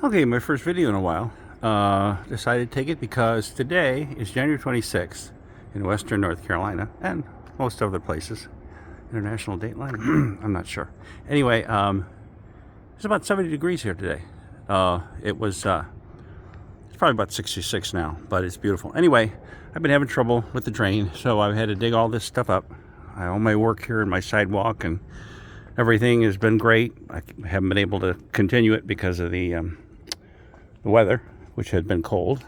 Okay, my first video in a while. Decided to take it because today is January 26th in Western North Carolina and most other places. International Dateline? I'm not sure. Anyway, it's about 70 degrees here today. It's probably about 66 now, but it's beautiful. Anyway, I've been having trouble with the drain, so I've had to dig all this stuff up. All my work here in my sidewalk and everything has been great. I haven't been able to continue it because of the weather, which had been cold.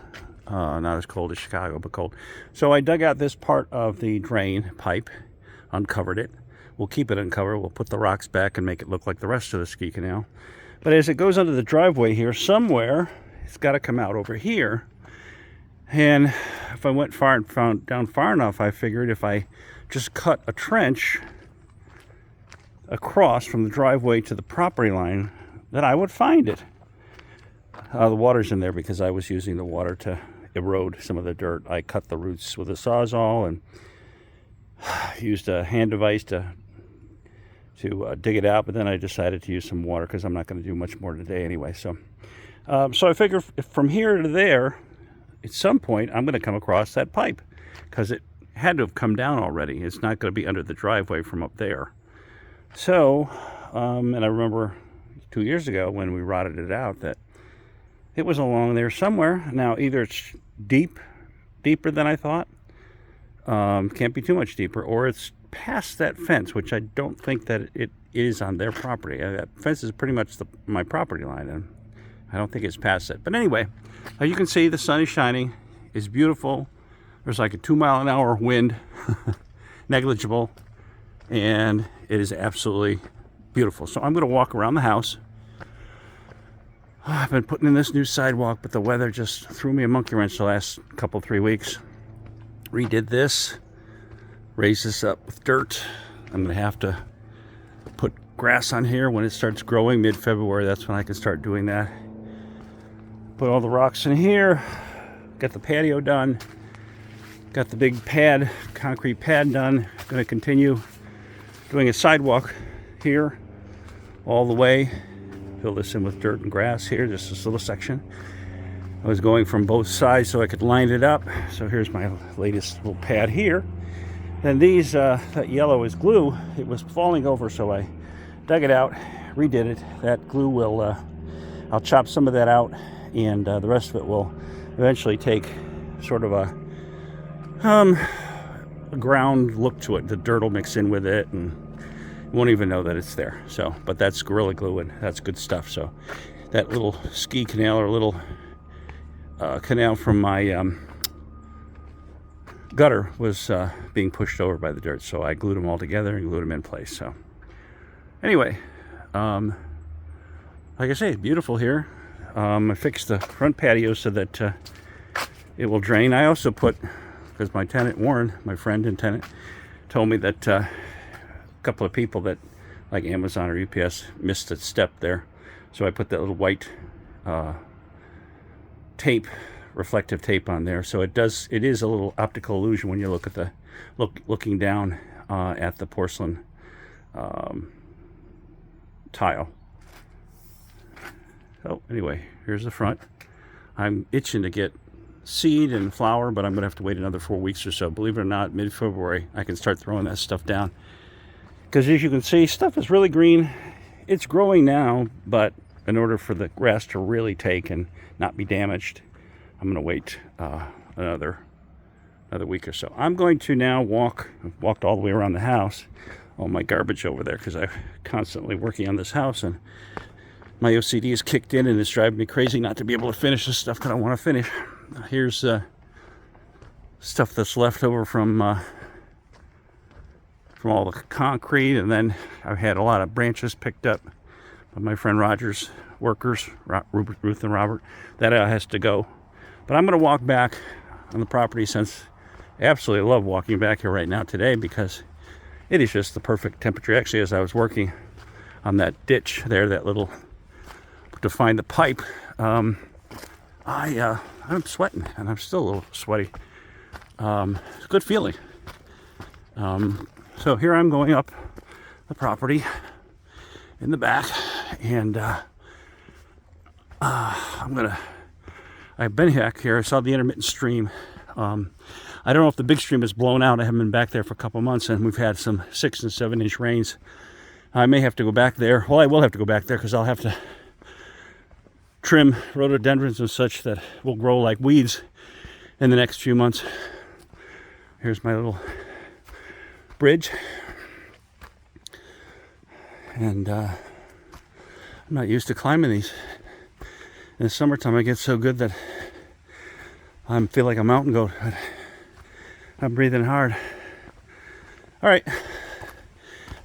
Not as cold as Chicago, but cold. So I dug out this part of the drain pipe, uncovered it. We'll keep it uncovered. We'll put the rocks back and make it look like the rest of the ski canal. But as it goes under the driveway here, somewhere, it's got to come out over here. And if I went down far enough, I figured if I just cut a trench across from the driveway to the property line, that I would find it. The water's in there because I was using the water to erode some of the dirt. I cut the roots with a sawzall and used a hand device to dig it out, but then I decided to use some water because I'm not going to do much more today anyway. So I figure from here to there, at some point, I'm going to come across that pipe because it had to have come down already. It's not going to be under the driveway from up there. So, and I remember 2 years ago when we rotted it out that it was along there somewhere. Now, either it's deeper than I thought, can't be too much deeper, or it's past that fence, which I don't think that it is on their property. That fence is pretty much my property line, and I don't think it's past it. But anyway, you can see the sun is shining. It's beautiful. There's like a 2-mile-an-hour wind, negligible, and it is absolutely beautiful. So I'm going to walk around the house. I've been putting in this new sidewalk, but the weather just threw me a monkey wrench the last 3 weeks. Redid this, raised this up with dirt. I'm going to have to put grass on here when it starts growing mid-February. That's when I can start doing that. Put all the rocks in here. Got the patio done. Got the big pad, concrete pad done. Going to continue doing a sidewalk here all the way. Fill this in with dirt and grass here, just this little section. I was going from both sides so I could line it up. So here's my latest little pad here. And these, that yellow is glue. It was falling over, so I dug it out, redid it. That glue will, I'll chop some of that out, and the rest of it will eventually take sort of a ground look to it. The dirt will mix in with it, and you won't even know that it's there. So, but that's Gorilla Glue, and that's good stuff. So that little ski canal, or little canal from my gutter was being pushed over by the dirt. So I glued them all together and glued them in place. So anyway, like I say, it's beautiful here. I fixed the front patio so that it will drain. I also put, because my tenant, Warren, my friend and tenant, told me that a couple of people that, like Amazon or UPS, missed a step there. So I put that little white tape, reflective tape on there. So it is a little optical illusion when you look at looking down at the porcelain tile. So anyway, here's the front. I'm itching to get seed and flower, but I'm going to have to wait another 4 weeks or so. Believe it or not, mid-February, I can start throwing that stuff down. Because as you can see, stuff is really green. It's growing now, but in order for the grass to really take and not be damaged, I'm going to wait another week or so. I'm going to now I've walked all the way around the house, all my garbage over there, because I'm constantly working on this house, and my OCD is kicked in, and it's driving me crazy not to be able to finish the stuff that I want to finish. Here's stuff that's left over from all the concrete, and then I've had a lot of branches picked up by my friend Roger's workers, Ruth and Robert. That has to go. But I'm going to walk back on the property, since I absolutely love walking back here right now today, because it is just the perfect temperature. Actually, as I was working on that ditch there, that little, to find the pipe, I'm sweating, and I'm still a little sweaty. It's a good feeling. So here I'm going up the property in the back, and I've been back here. I saw the intermittent stream. I don't know if the big stream is blown out. I haven't been back there for a couple months, and we've had some 6 and 7 inch rains. I may have to go back there. Well, I will have to go back there because I'll have to trim rhododendrons and such that will grow like weeds in the next few months. Here's my little bridge. And I'm not used to climbing these. In the summertime, I get so good that I feel like a mountain goat. But I'm breathing hard. All right.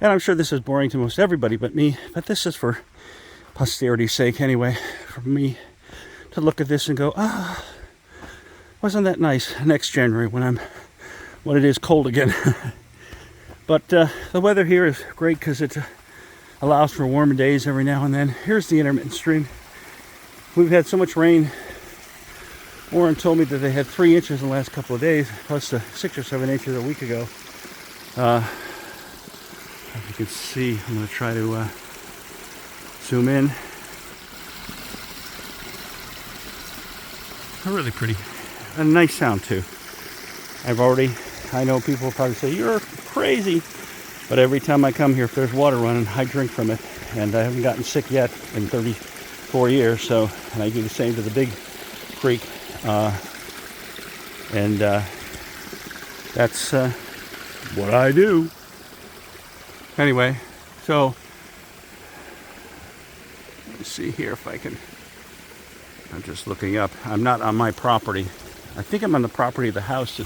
And I'm sure this is boring to most everybody but me, but this is for posterity's sake anyway, for me to look at this and go, wasn't that nice next January when it is cold again. But the weather here is great because it allows for warmer days every now and then. Here's the intermittent stream. We've had so much rain. Warren told me that they had 3 inches in the last couple of days, plus the 6 or 7 inches a week ago. If you can see, I'm going to try to zoom in. Really pretty. A nice sound too. I know people will probably say, you're crazy. But every time I come here, if there's water running, I drink from it. And I haven't gotten sick yet in 34 years. So, and I do the same to the big creek. That's what I do. Anyway, so let's see here if I can. I'm just looking up. I'm not on my property. I think I'm on the property of the house.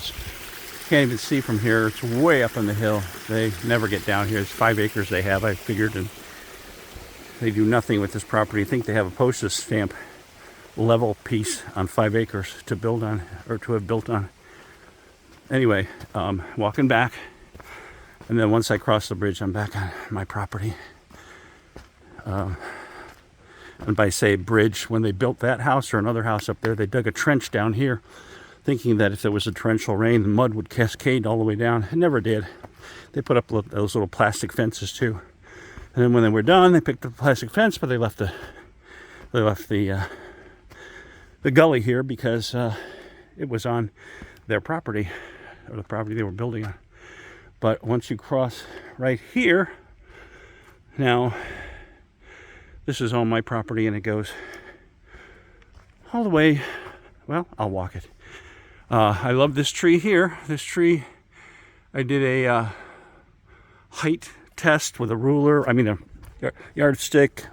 Can't even see from here. It's way up on the hill. They never get down here. It's 5 acres they have, I figured, and they do nothing with this property. I think they have a postage stamp level piece on 5 acres to build on, or to have built on. Anyway, walking back, and then once I cross the bridge, I'm back on my property. And by say bridge, when they built that house or another house up there, they dug a trench down here, thinking that if there was a torrential rain, the mud would cascade all the way down. It never did. They put up those little plastic fences too. And then when they were done, they picked up the plastic fence, but they left the gully here because it was on their property, or the property they were building on. But once you cross right here, now this is on my property, and it goes all the way. Well, I'll walk it. I love this tree here. This tree, I did a height test with a ruler. I mean, a yardstick.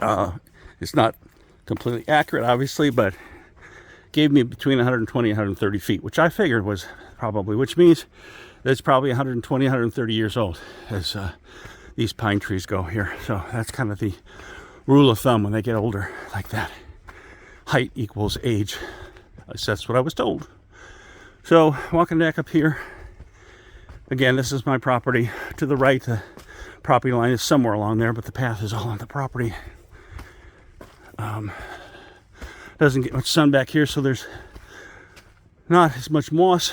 It's not completely accurate, obviously, but gave me between 120 and 130 feet, which I figured was probably, which means that it's probably 120, 130 years old as these pine trees go here. So that's kind of the rule of thumb when they get older like that. Height equals age. At least that's what I was told. So walking back up here, again, this is my property. To the right, the property line is somewhere along there, but the path is all on the property. Doesn't get much sun back here, so there's not as much moss.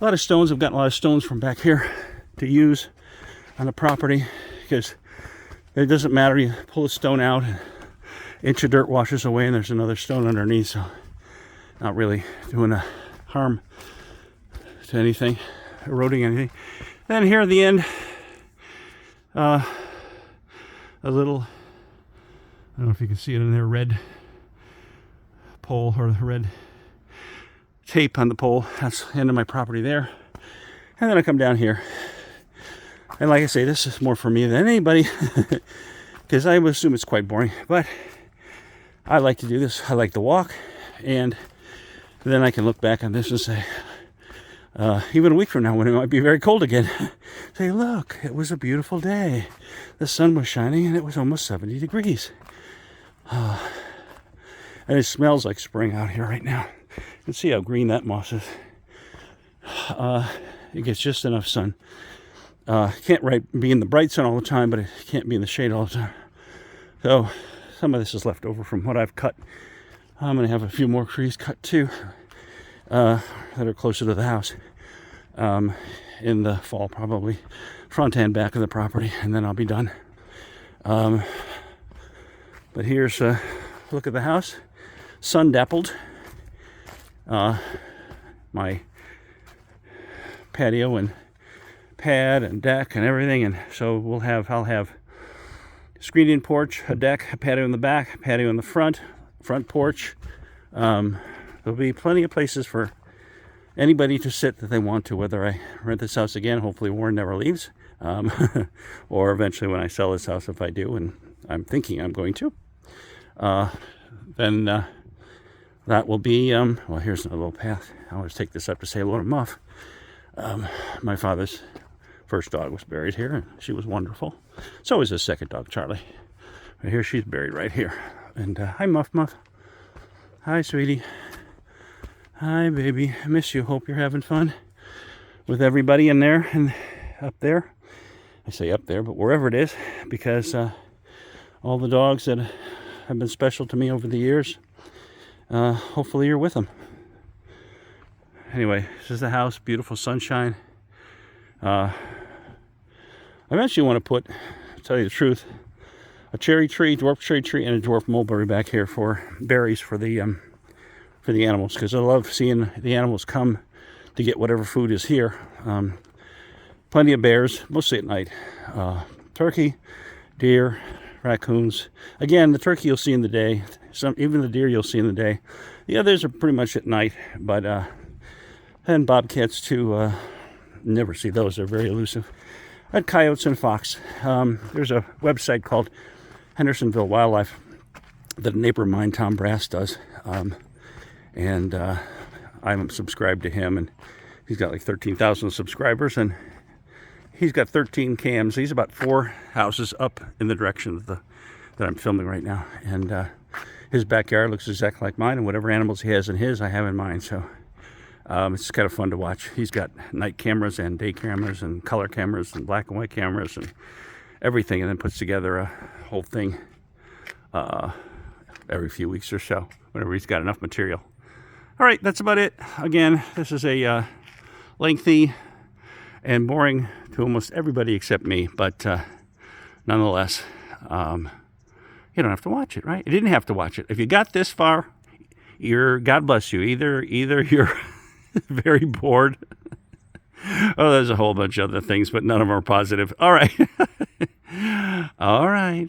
A lot of stones. I've gotten a lot of stones from back here to use on the property because it doesn't matter. You pull a stone out, an inch of dirt washes away, and there's another stone underneath, so not really doing a harm to anything, eroding anything. Then here at the end, a little, I don't know if you can see it in there, red pole or red tape on the pole. That's the end of my property there. And then I come down here. And like I say, this is more for me than anybody because I would assume it's quite boring. But I like to do this. I like to walk. And then I can look back on this and say, even a week from now when it might be very cold again, say, look, it was a beautiful day. The sun was shining and it was almost 70 degrees. And it smells like spring out here right now. You can see how green that moss is. It gets just enough sun. Can't be in the bright sun all the time, but it can't be in the shade all the time. So some of this is left over from what I've cut. I'm going to have a few more trees cut too that are closer to the house in the fall, probably front and back of the property, and then I'll be done. But here's look at the house. Sun dappled. My patio and pad and deck and everything, and so I'll have screened-in porch, a deck, a patio in the back, a patio in the front porch. There'll be plenty of places for anybody to sit that they want to, whether I rent this house again, hopefully Warren never leaves, or eventually when I sell this house, if I do, and I'm thinking I'm going to, then that will be, well, here's a little path. I'll just take this up to say hello to Muff. My father's first dog was buried here, and she was wonderful. So is his second dog, Charlie. Right here, she's buried right here. And hi, Muff. Hi, sweetie. Hi, baby. I miss you. Hope you're having fun with everybody in there and up there. I say up there, but wherever it is, because all the dogs that have been special to me over the years, hopefully you're with them. Anyway, this is the house. Beautiful sunshine. I eventually want to put, to tell you the truth, a cherry tree, dwarf cherry tree, and a dwarf mulberry back here for berries for the animals, because I love seeing the animals come to get whatever food is here. Plenty of bears, mostly at night. Turkey, deer, raccoons. Again, the turkey you'll see in the day. Even the deer you'll see in the day. The others are pretty much at night, but and bobcats too. Never see those. They're very elusive. And coyotes and fox. There's a website called Hendersonville Wildlife that a neighbor of mine, Tom Brass, does. And I'm subscribed to him, and he's got like 13,000 subscribers, and he's got 13 cams. He's about 4 houses up in the direction that I'm filming right now. And his backyard looks exactly like mine, and whatever animals he has in his, I have in mine. So it's kind of fun to watch. He's got night cameras and day cameras and color cameras and black and white cameras and everything, and then puts together a whole thing every few weeks or so, whenever he's got enough material. All right, that's about it. Again, this is a lengthy and boring to almost everybody except me, but nonetheless, you don't have to watch it, right? You didn't have to watch it. If you got this far, God bless you. Either you're very bored. Oh, there's a whole bunch of other things, but none of them are positive. All right. All right.